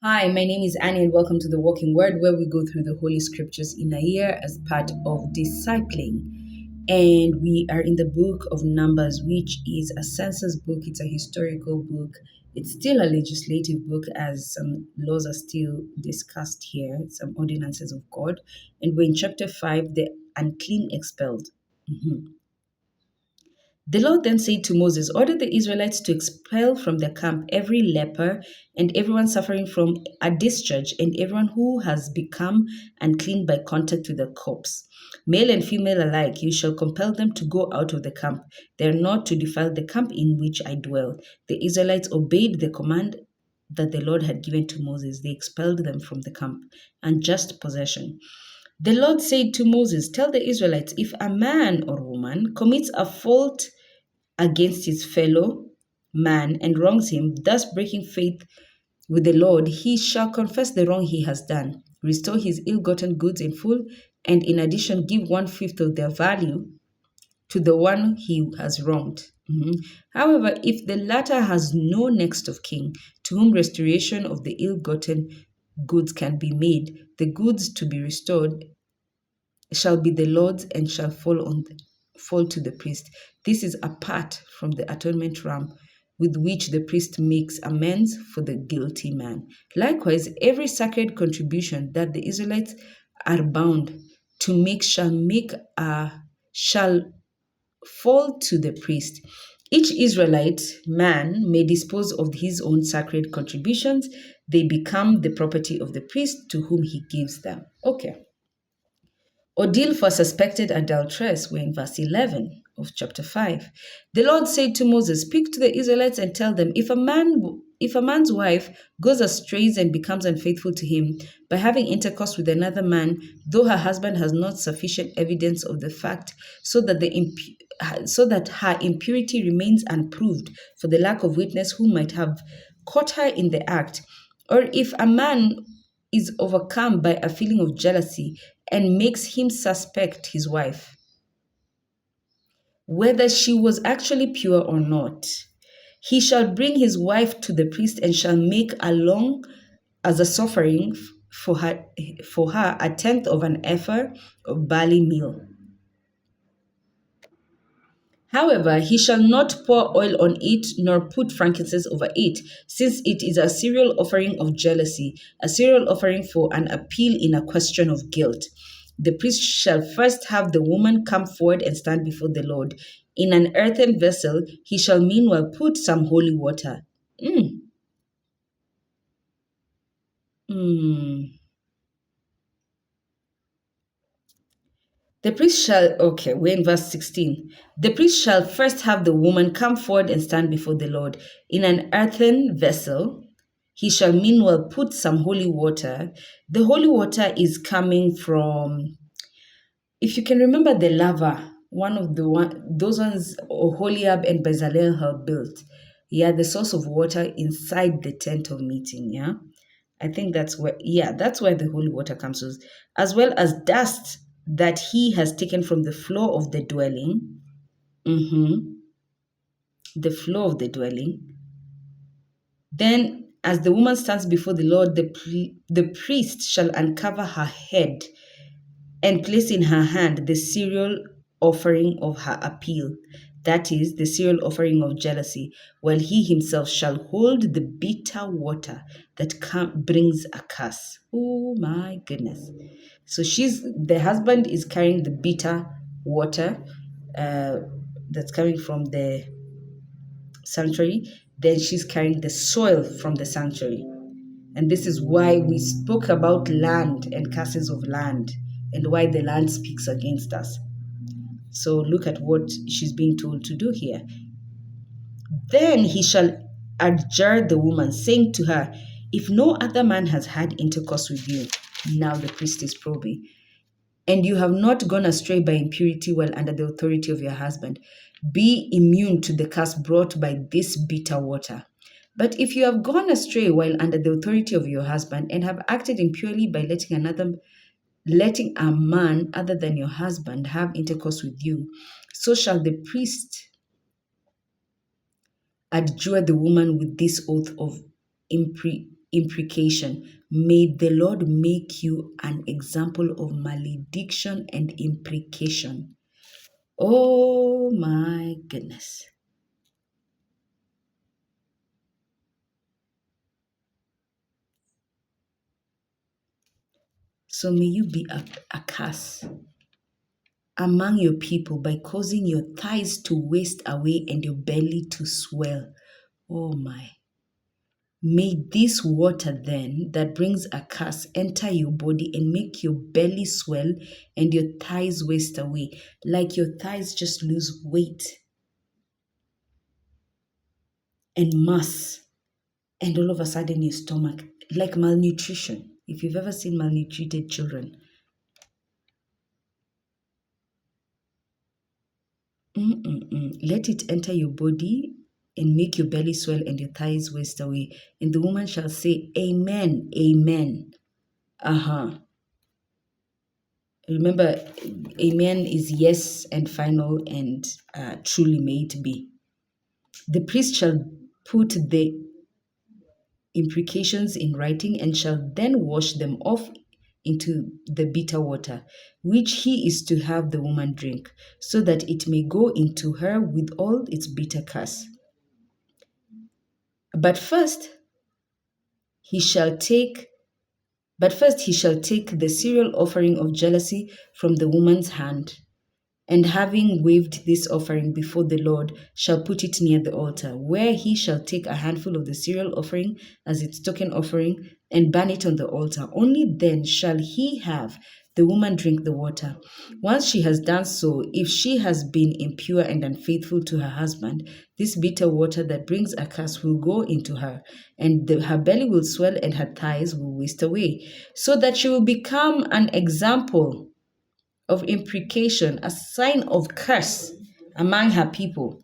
Hi, my name is Annie, and welcome to the Walking Word, where we go through the Holy Scriptures in a year as part of discipling. And we are in the book of Numbers, which is a census book, it's a historical book. It's still a legislative book, as some laws are still discussed here, some ordinances of God. And we're in chapter 5, the unclean expelled. Mhm. The Lord then said to Moses, order the Israelites to expel from the camp every leper and everyone suffering from a discharge and everyone who has become unclean by contact with a corpse. Male and female alike, you shall compel them to go out of the camp. They are not to defile the camp in which I dwell. The Israelites obeyed the command that the Lord had given to Moses. They expelled them from the camp. Unjust possession. The Lord said to Moses, tell the Israelites, if a man or woman commits a fault against his fellow man and wrongs him, thus breaking faith with the Lord, he shall confess the wrong he has done, restore his ill gotten goods in full, and in addition give 1/5 of their value to the one he has wronged. However, if the latter has no next of kin to whom restoration of the ill gotten goods can be made, the goods to be restored shall be the Lord's and shall fall to the priest. This is apart from the atonement ram with which the priest makes amends for the guilty man. Likewise, every sacred contribution that the Israelites are bound to make shall fall to the priest. Each Israelite man may dispose of his own sacred contributions. They become the property of the priest to whom he gives them. Okay. Ordeal for suspected adulteress, we're in verse 11 of chapter 5. The Lord said to Moses, speak to the Israelites and tell them, if a man's wife goes astray and becomes unfaithful to him by having intercourse with another man, though her husband has not sufficient evidence of the fact, so that her impurity remains unproved for the lack of witness who might have caught her in the act, or if a man is overcome by a feeling of jealousy and makes him suspect his wife, whether she was actually pure or not. He shall bring his wife to the priest and shall make along as a offering for her a tenth of an ephah of barley meal. However, he shall not pour oil on it, nor put frankincense over it, since it is a cereal offering of jealousy, a cereal offering for an appeal in a question of guilt. The priest shall first have the woman come forward and stand before the Lord. In an earthen vessel, he shall meanwhile put some holy water. Mm, mm. We're in verse 16. The priest shall first have the woman come forward and stand before the Lord. In an earthen vessel, he shall meanwhile put some holy water. The holy water is coming from, if you can remember the lava, those ones Oholiab and Bezalel have built. Yeah, the source of water inside the tent of meeting. Yeah. I think that's where the holy water comes from, as well as dust that he has taken from the floor of the dwelling. Mhm. The floor of the dwelling. Then, as the woman stands before the Lord, the priest shall uncover her head and place in her hand the cereal offering of her appeal, that is, the cereal offering of jealousy, while he himself shall hold the bitter water that brings a curse. Oh my goodness. So the husband is carrying the bitter water uh, that's coming from the sanctuary, then she's carrying the soil from the sanctuary. And this is why we spoke about land and curses of land and why the land speaks against us. So look at what she's being told to do here. Then he shall adjure the woman, saying to her, if no other man has had intercourse with you, now the priest is probing, and you have not gone astray by impurity while under the authority of your husband, be immune to the curse brought by this bitter water. But if you have gone astray while under the authority of your husband and have acted impurely by letting a man other than your husband have intercourse with you, so shall the priest adjure the woman with this oath of imprecation. May the Lord make you an example of malediction and imprecation. Oh my goodness. So may you be a curse among your people by causing your thighs to waste away and your belly to swell. Oh my. May this water then that brings a curse enter your body and make your belly swell and your thighs waste away. Like your thighs just lose weight and mass. And all of a sudden your stomach, like malnutrition. If you've ever seen malnutrited children, let it enter your body and make your belly swell and your thighs waste away. And the woman shall say, Amen, Amen. Uh-huh. Remember, Amen is yes and final and truly may it be. The priest shall put the imprecations in writing and shall then wash them off into the bitter water, which he is to have the woman drink, so that it may go into her with all its bitter curse. But first he shall take the cereal offering of jealousy from the woman's hand, and having waved this offering before the Lord, shall put it near the altar, where he shall take a handful of the cereal offering as its token offering, and burn it on the altar. Only then shall he have the woman drink the water. Once she has done so, if she has been impure and unfaithful to her husband, this bitter water that brings a curse will go into her, and her belly will swell and her thighs will waste away, so that she will become an example of imprecation, a sign of curse among her people.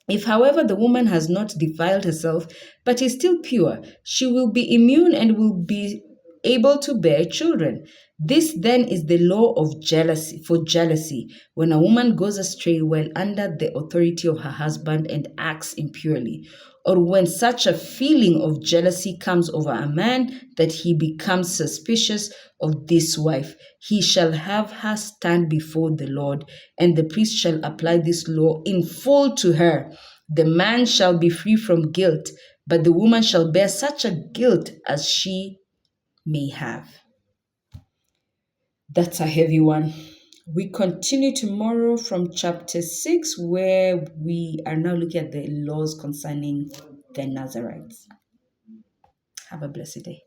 If, however, the woman has not defiled herself, but is still pure, she will be immune and will be able to bear children. This then is the law of jealousy for jealousy, when a woman goes astray while under the authority of her husband and acts impurely, or when such a feeling of jealousy comes over a man that he becomes suspicious of this wife. He shall have her stand before the Lord, and the priest shall apply this law in full to her. The man shall be free from guilt, but the woman shall bear such a guilt as she may have. That's a heavy one. We continue tomorrow from chapter 6, where we are now looking at the laws concerning the Nazarites. Have a blessed day.